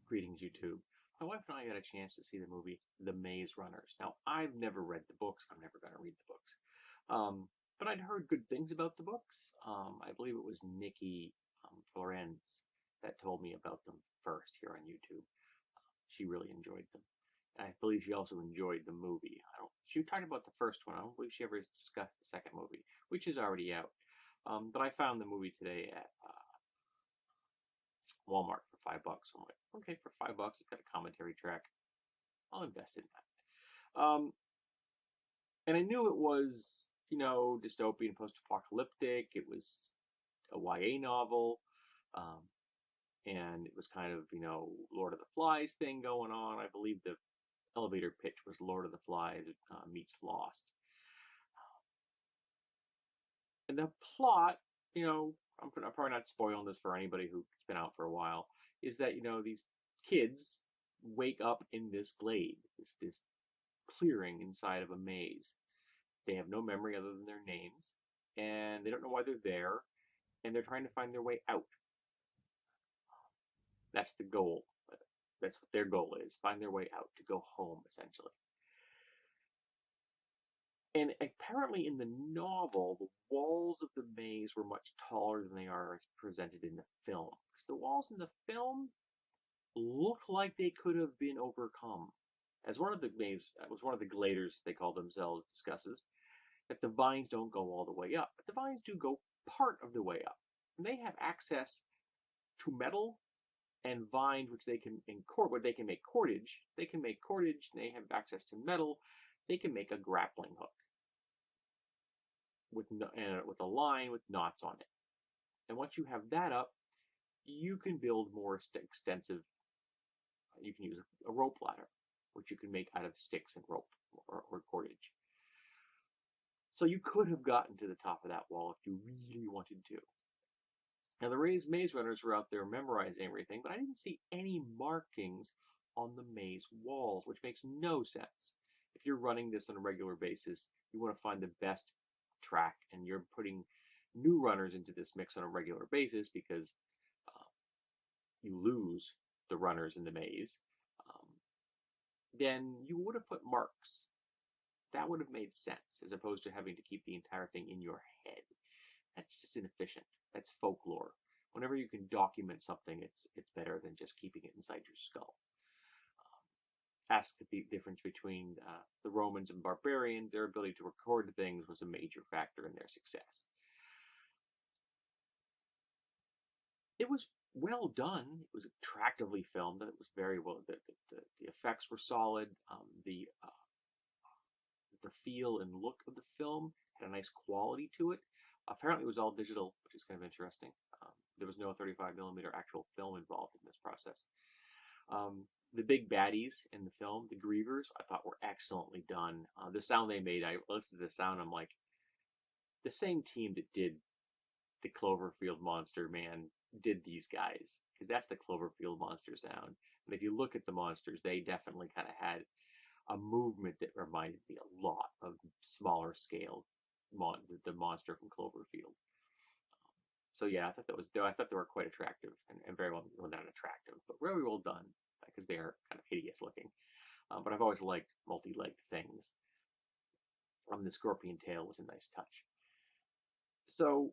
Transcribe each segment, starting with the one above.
Greetings, YouTube. My wife and I got a chance to see the movie The Maze Runners. Now, I've never read the books. I'm never going to read the books. But I'd heard good things about the books. I believe it was Nikki Florence that told me about them first here on YouTube. She really enjoyed them. And I believe she also enjoyed the movie. She talked about the first one. I don't believe she ever discussed the second movie, which is already out. But I found the movie today at Walmart for $5. I'm like, okay, for $5, it's got a commentary track. I'll invest in that. And I knew it was, dystopian, post-apocalyptic. It was a YA novel, um, and it was kind of, Lord of the Flies thing going on. I believe the elevator pitch was Lord of the Flies meets Lost. And the plot, I'm probably not spoiling this for anybody who's been out for a while, is that, these kids wake up in this glade, this clearing inside of a maze. They have no memory other than their names, and they don't know why they're there, and they're trying to find their way out. That's the goal. That's what their goal is, find their way out, to go home, essentially. And apparently in the novel, the walls of the maze were much taller than they are presented in the film. Because the walls in the film look like they could have been overcome. As one of the gladers, they call themselves, discusses, that the vines don't go all the way up, but the vines do go part of the way up. And they have access to metal and vines, which they can where they can make cordage. They can make cordage, and they have access to metal. They can make a grappling hook with a line with knots on it. And once you have that up, you can build more extensive. You can use a rope ladder, which you can make out of sticks and rope or cordage. So you could have gotten to the top of that wall if you really wanted to. Now, the maze runners were out there memorizing everything, but I didn't see any markings on the maze walls, which makes no sense. If you're running this on a regular basis, you want to find the best track, and you're putting new runners into this mix on a regular basis because you lose the runners in the maze, um, then you would have put marks. That would have made sense, as opposed to having to keep the entire thing in your head. That's just inefficient. That's folklore. Whenever you can document something, it's better than just keeping it inside your skull. Ask the difference between the Romans and barbarians. Their ability to record things was a major factor in their success. It was well done. It was attractively filmed, and it was very well. The effects were solid. The feel and look of the film had a nice quality to it. Apparently, it was all digital, which is kind of interesting. There was no 35mm actual film involved in this process. The big baddies in the film, the Grievers, I thought were excellently done. The sound they made, I listened to the sound, I'm like, the same team that did the Cloverfield Monster Man did these guys, because that's the Cloverfield Monster sound. And if you look at the monsters, they definitely kind of had a movement that reminded me a lot of smaller scale the monster from Cloverfield. So yeah, I thought they were quite attractive and very well not attractive, but very well done because they are kind of hideous looking. But I've always liked multi-legged things. The scorpion tail was a nice touch. So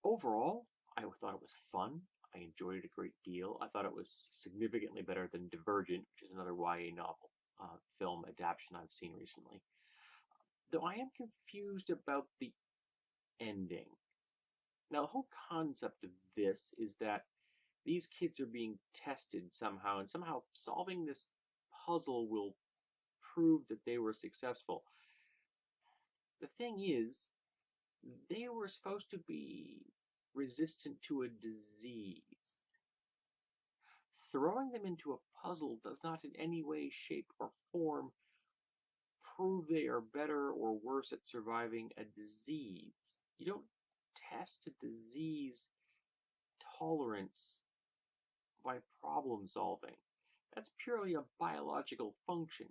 overall, I thought it was fun. I enjoyed it a great deal. I thought it was significantly better than Divergent, which is another YA novel film adaptation I've seen recently. Though I am confused about the ending. Now, the whole concept of this is that these kids are being tested somehow, and somehow solving this puzzle will prove that they were successful. The thing is, they were supposed to be resistant to a disease. Throwing them into a puzzle does not in any way, shape, or form prove they are better or worse at surviving a disease. You don't test a disease tolerance by problem solving. That's purely a biological function.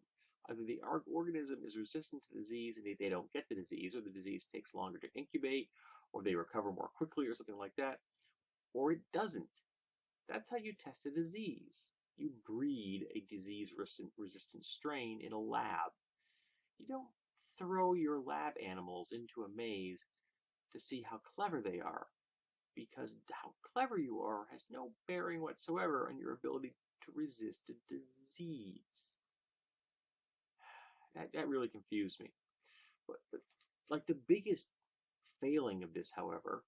Either the organism is resistant to disease and they don't get the disease, or the disease takes longer to incubate, or they recover more quickly, or something like that, or it doesn't. That's how you test a disease. You breed a disease-resistant strain in a lab. You don't throw your lab animals into a maze to see how clever they are, because how clever you are has no bearing whatsoever on your ability to resist a disease. That really confused me. But like the biggest failing of this, however,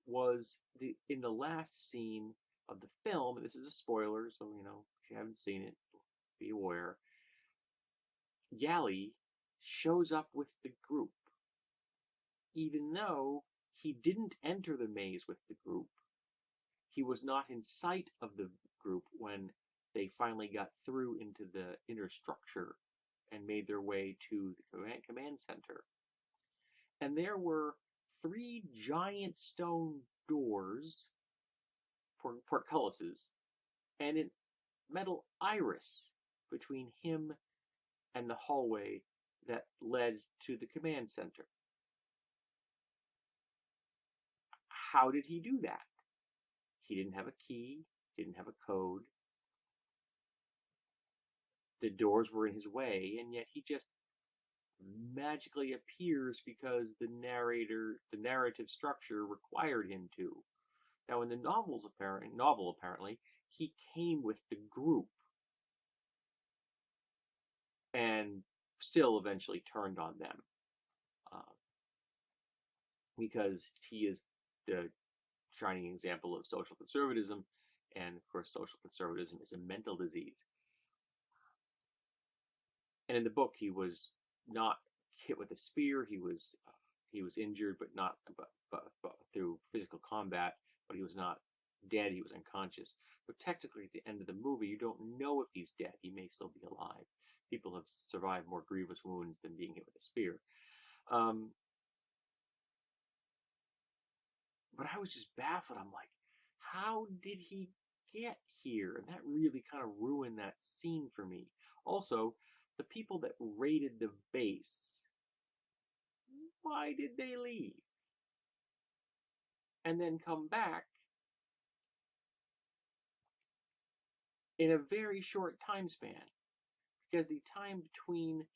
was in the last scene of the film, and this is a spoiler, so if you haven't seen it, be aware. Yali shows up with the group, even though he didn't enter the maze with the group. He was not in sight of the group when they finally got through into the inner structure and made their way to the command center. And there were 3 giant stone doors, portcullises, and a metal iris between him and the hallway that led to the command center. How did he do that? He didn't have a key, didn't have a code. The doors were in his way, and yet he just magically appears because the narrative structure required him to. Now, in the novel, apparently, he came with the group and still eventually turned on them because he is the shining example of social conservatism, and of course, social conservatism is a mental disease. And in the book, he was not hit with a spear. He was injured, but not through physical combat. But he was not dead. He was unconscious. But technically, at the end of the movie, you don't know if he's dead. He may still be alive. People have survived more grievous wounds than being hit with a spear. But I was just baffled. I'm like, how did he get here? And that really kind of ruined that scene for me. Also, the people that raided the base, why did they leave? And then come back in a very short time span. Because the time between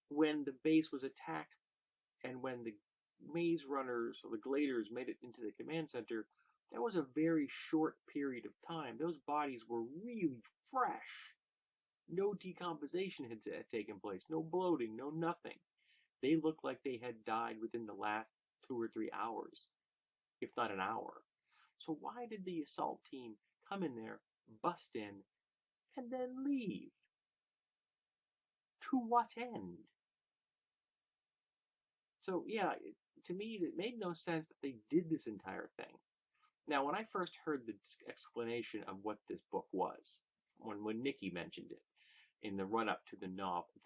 when the base was attacked and when the maze runners or the gliders made it into the command center, that was a very short period of time. Those bodies were really fresh. No decomposition had taken place, no bloating, no nothing. They looked like they had died within the last 2 or 3 hours, if not an hour. So why did the assault team come in there, bust in, and then leave? To what end? So yeah, to me, it made no sense that they did this entire thing. Now, when I first heard the explanation of what this book was, when Nikki mentioned it in the run-up to the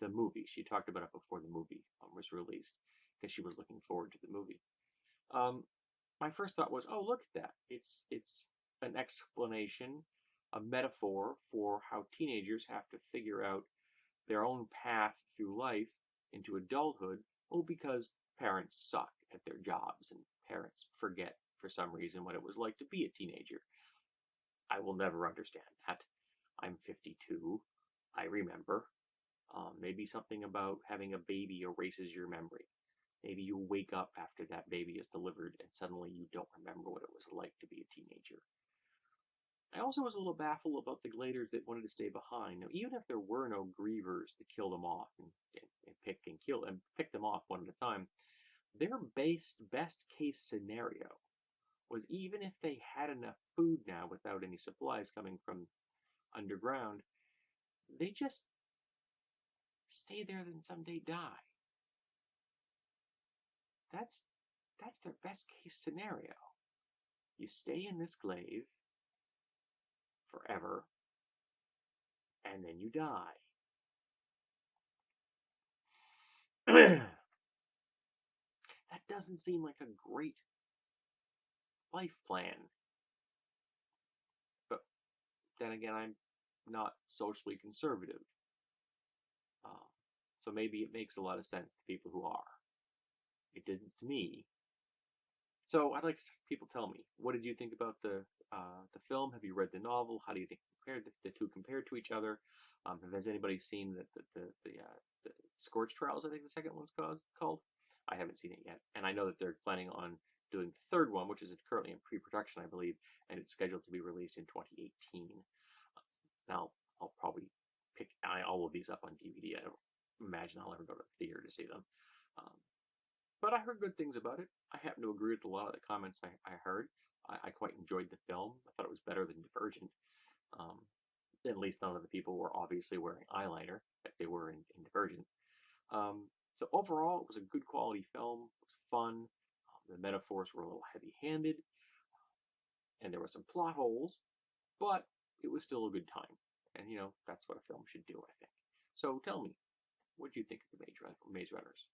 movie, she talked about it before the movie was released because she was looking forward to the movie. My first thought was, oh, look at that! It's an explanation, a metaphor for how teenagers have to figure out their own path through life into adulthood. Oh, because parents suck at their jobs and parents forget for some reason what it was like to be a teenager. I will never understand that. I'm 52. I remember. Maybe something about having a baby erases your memory. Maybe you wake up after that baby is delivered and suddenly you don't remember what it was like to be a teenager. I also was a little baffled about the gliders that wanted to stay behind. Now, even if there were no grievers to kill them off and pick them off one at a time, their best case scenario was, even if they had enough food now without any supplies coming from underground, they just stay there and someday die. That's their best case scenario. You stay in this glaive forever, and then you die. That doesn't seem like a great life plan. But then again, I'm not socially conservative. So maybe it makes a lot of sense to people who are. It didn't to me. So I'd like people tell me, what did you think about the film? Have you read the novel? How do you think compared the two compared to each other? Has anybody seen the Scorch Trials? I think the second one's called. I haven't seen it yet, and I know that they're planning on doing the third one, which is currently in pre-production, I believe, and it's scheduled to be released in 2018. Now I'll probably pick all of these up on DVD. I don't imagine I'll ever go to the theater to see them. Um, but I heard good things about it. I happen to agree with a lot of the comments I heard. I quite enjoyed the film. I thought it was better than Divergent. Um, at least none of the people were obviously wearing eyeliner like they were in Divergent. So overall, it was a good quality film. It was fun. The metaphors were a little heavy-handed, and there were some plot holes, but it was still a good time. And that's what a film should do, I think. So tell me, what do you think of the Maze Runners?